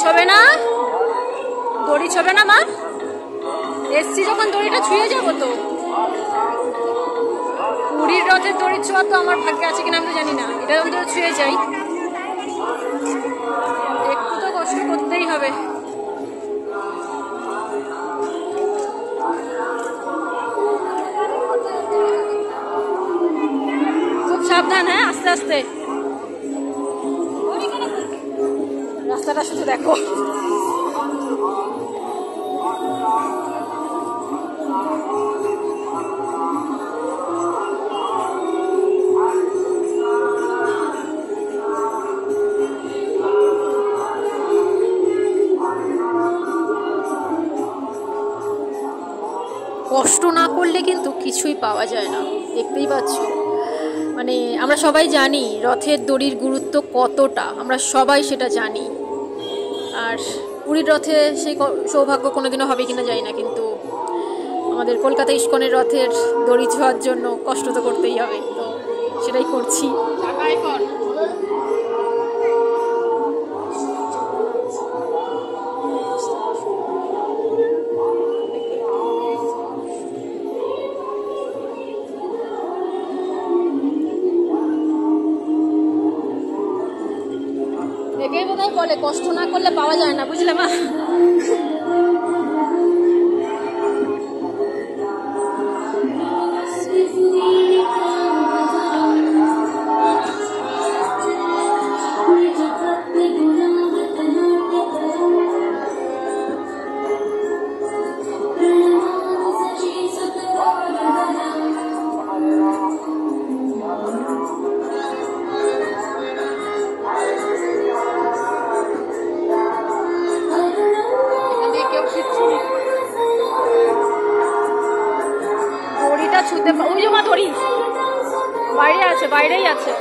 ছবে না, দড়ি ছবে না মা? এসছি যখন দড়িটা ছুঁয়ে যাবো তো। পুরীর রথের দড়ি ছোঁয়া তো আমার ভাগ্যে আছে কিনা আমি তো জানি না, এটা অন্তত ছুঁয়ে যাই। একটু তো কষ্ট করতেই হবে। খুব সাবধান, হ্যাঁ, আস্তে আস্তে। রাস্তাটা শুধু দেখো। কষ্ট না করলে কিন্তু কিছুই পাওয়া যায় না, দেখতেই পাচ্ছ। মানে আমরা সবাই জানি রথের দড়ির গুরুত্ব কতটা, আমরা সবাই সেটা জানি। আর পুরীর রথে সেই সৌভাগ্য কোনোদিনও হবে কিনা জানি না, কিন্তু আমাদের কলকাতা ইস্কনের রথের দড়ি ছোঁয়ার জন্য কষ্ট তো করতেই হবে, তো সেটাই করছি। একেই বোধহয় বলে কষ্ট না করলে পাওয়া যায় না, বুঝলে মা? দড়িটা ছুঁতে, ওই যে মা দড়ি বাইরে আছে, বাইরেই আছে।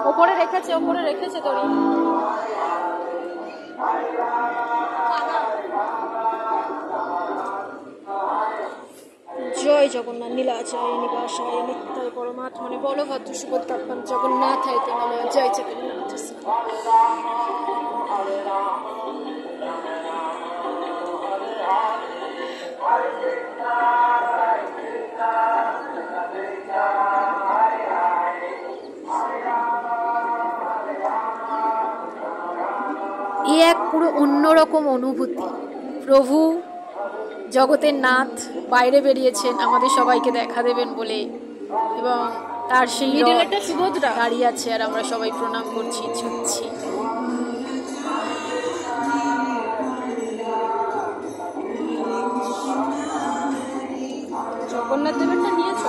ওপরে রেখেছে, ওপরে রেখেছে দড়ি। জয় জগন্নাথ নীলাচায় নিবাসায় নিত্যায় পরমাত্মনে বলভদ্র সুভদ্রাত্মন জগন্নাথায় তে নমঃ। জয় জগন্নাথ। এ এক পুরো অন্যরকম অনুভূতি। প্রভু জগতের নাথ বাইরে বেরিয়েছেন আমাদের সবাইকে দেখা দেবেন বলে, এবং তার সেই সুভদ্রা দাঁড়িয়ে আছে আর আমরা সবাই প্রণাম করছি, ছুটছি। জগন্নাথ দেবেরটা নিয়েছ?